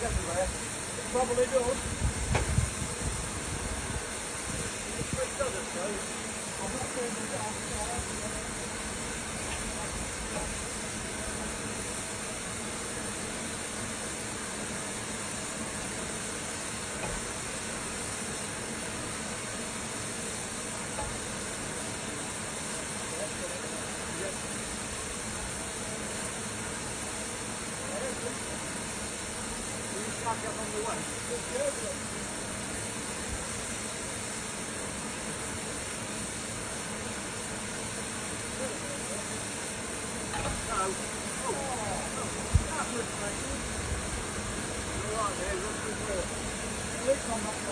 everywhere. It probably does. It doesn't, though. I'm not doing the dance, so I have to go. Back up on the way. No. Oh, that looks like it. All right there, look at the door. At least I'm not